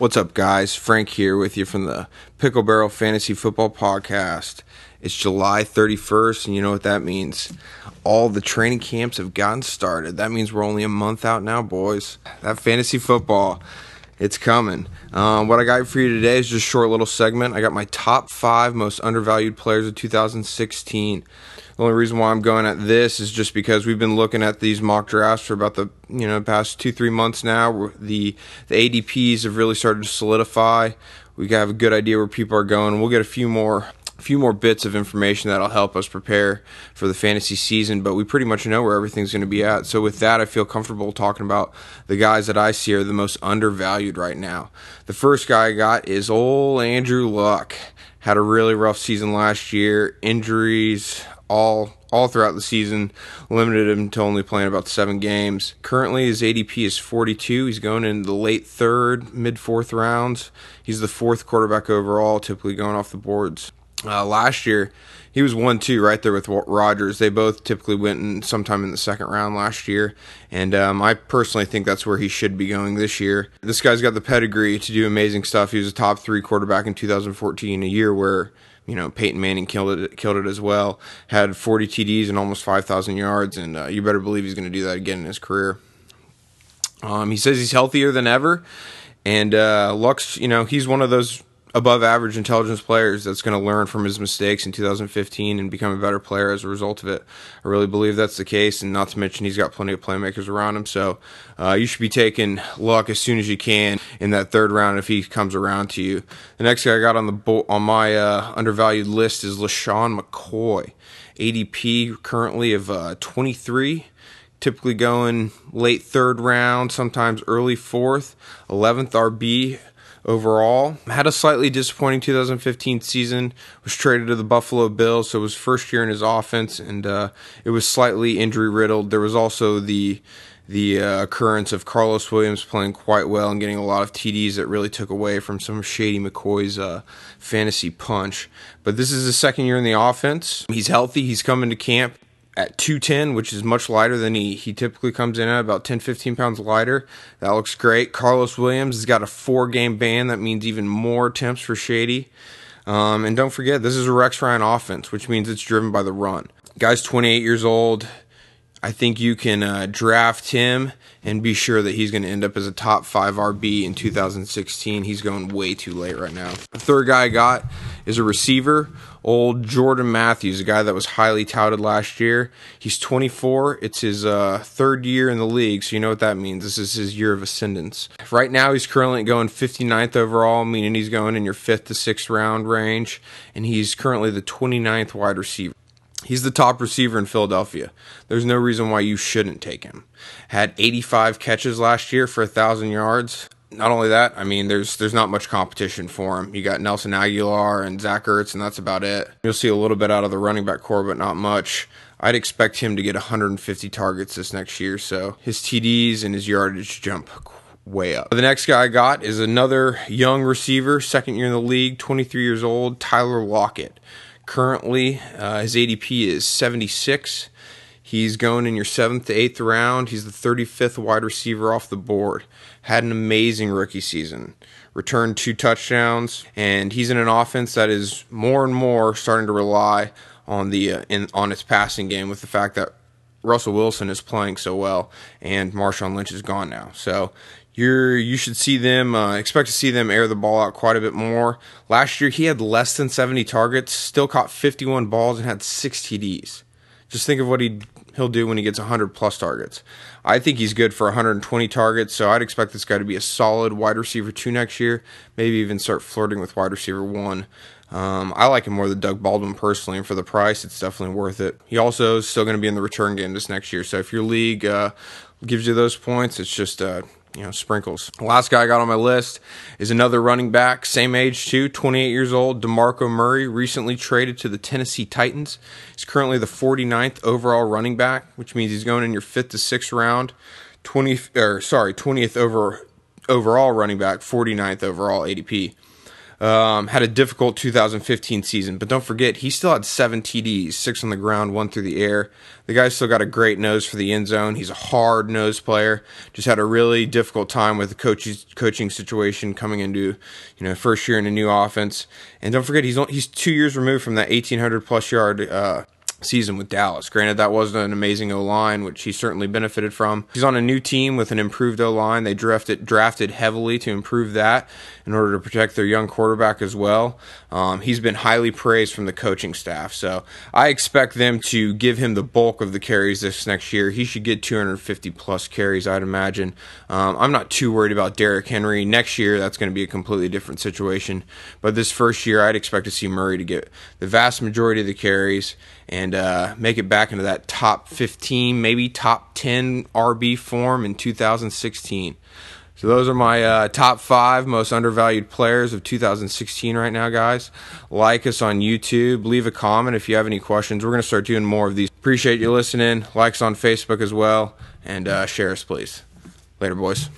What's up, guys? Frank here with you from the Pickle Barrel Fantasy Football Podcast. It's July 31st, and you know what that means. All the training camps have gotten started. That means we're only a month out now, boys. That fantasy football, it's coming. What I got for you today is just a short little segment. I got my top 5 most undervalued players of 2016. The only reason why I'm going at this is just because we've been looking at these mock drafts for about the past 2-3 months now. The ADPs have really started to solidify. We have a good idea where people are going. We'll get a few more bits of information that'll help us prepare for the fantasy season, but we pretty much know where everything's going to be at. So with that, I feel comfortable talking about the guys that I see are the most undervalued right now. The first guy I got is old Andrew Luck. Had a really rough season last year. Injuries all throughout the season limited him to only playing about 7 games. Currently, his ADP is 42. He's going in the late 3rd, mid-4th rounds. He's the 4th quarterback overall, typically going off the boards. Last year, he was 1-2 right there with Rodgers. They both typically went sometime in the 2nd round last year, and I personally think that's where he should be going this year. This guy's got the pedigree to do amazing stuff. He was a top 3 quarterback in 2014, a year where Peyton Manning killed it as well. Had 40 TDs and almost 5,000 yards, and you better believe he's going to do that again in his career. He says he's healthier than ever, and Luck's, he's one of those above average intelligence players that's going to learn from his mistakes in 2015 and become a better player as a result of it. I really believe that's the case, and not to mention he's got plenty of playmakers around him, so you should be taking Luck as soon as you can in that 3rd round if he comes around to you. The next guy I got on my undervalued list is LaShawn McCoy. ADP currently of 23. Typically going late 3rd round, sometimes early 4th, 11th RB overall. Had a slightly disappointing 2015 season, was traded to the Buffalo Bills, so it was first year in his offense, and it was slightly injury riddled. There was also the occurrence of Carlos Williams playing quite well and getting a lot of TDs that really took away from some of Shady McCoy's fantasy punch. But this is his 2nd year in the offense. He's healthy. He's coming to camp at 210, which is much lighter than he typically comes in at, about 10-15 pounds lighter. That looks great. Carlos Williams has got a 4-game ban. That means even more attempts for Shady. And don't forget, this is a Rex Ryan offense, which means it's driven by the run. Guy's 28 years old. I think you can draft him and be sure that he's going to end up as a top 5 RB in 2016. He's going way too late right now. The third guy I got is a receiver, old Jordan Matthews, a guy that was highly touted last year. He's 24. It's his 3rd year in the league, so you know what that means. This is his year of ascendance. Right now, he's currently going 59th overall, meaning he's going in your 5th to 6th round range, and he's currently the 29th wide receiver. He's the top receiver in Philadelphia. There's no reason why you shouldn't take him. Had 85 catches last year for 1,000 yards. Not only that, there's not much competition for him. You got Nelson Aguilar and Zach Ertz, and that's about it. You'll see a little bit out of the running back core, but not much. I'd expect him to get 150 targets this next year, so his TDs and his yardage jump way up. The next guy I got is another young receiver, 2nd year in the league, 23 years old, Tyler Lockett. Currently, his ADP is 76. He's going in your 7th to 8th round. He's the 35th wide receiver off the board. Had an amazing rookie season. Returned 2 touchdowns, and he's in an offense that is more and more starting to rely on on its passing game, with the fact that Russell Wilson is playing so well and Marshawn Lynch is gone now. So you should see them, expect to see them air the ball out quite a bit more. Last year, he had less than 70 targets, still caught 51 balls, and had 6 TDs. Just think of what he'll do when he gets 100-plus targets. I think he's good for 120 targets, so I'd expect this guy to be a solid wide receiver 2 next year, maybe even start flirting with wide receiver 1. I like him more than Doug Baldwin personally, and for the price, it's definitely worth it. He also is still going to be in the return game this next year, so if your league gives you those points, it's just sprinkles. The last guy I got on my list is another running back, same age too, 28 years old, DeMarco Murray, recently traded to the Tennessee Titans. He's currently the 49th overall running back, which means he's going in your 5th to 6th round, 20th overall running back, 49th overall ADP. Had a difficult 2015 season, but don't forget, he still had 7 TDs, 6 on the ground, 1 through the air. The guy's still got a great nose for the end zone. He's a hard-nosed player. Just had a really difficult time with the coaching situation coming into, first year in a new offense. And don't forget, he's 2 years removed from that 1,800-plus yard season with Dallas. Granted, that wasn't an amazing O-line, which he certainly benefited from. He's on a new team with an improved O-line. They drafted heavily to improve that in order to protect their young quarterback as well. He's been highly praised from the coaching staff, so I expect them to give him the bulk of the carries this next year. He should get 250-plus carries, I'd imagine. I'm not too worried about Derrick Henry. Next year, that's going to be a completely different situation, but this first year, I'd expect to see Murray to get the vast majority of the carries and make it back into that top 15, maybe top 10 RB form in 2016. So those are my top 5 most undervalued players of 2016 right now, guys. Like us on YouTube. Leave a comment if you have any questions. We're going to start doing more of these. Appreciate you listening. Like us on Facebook as well. And share us, please. Later, boys.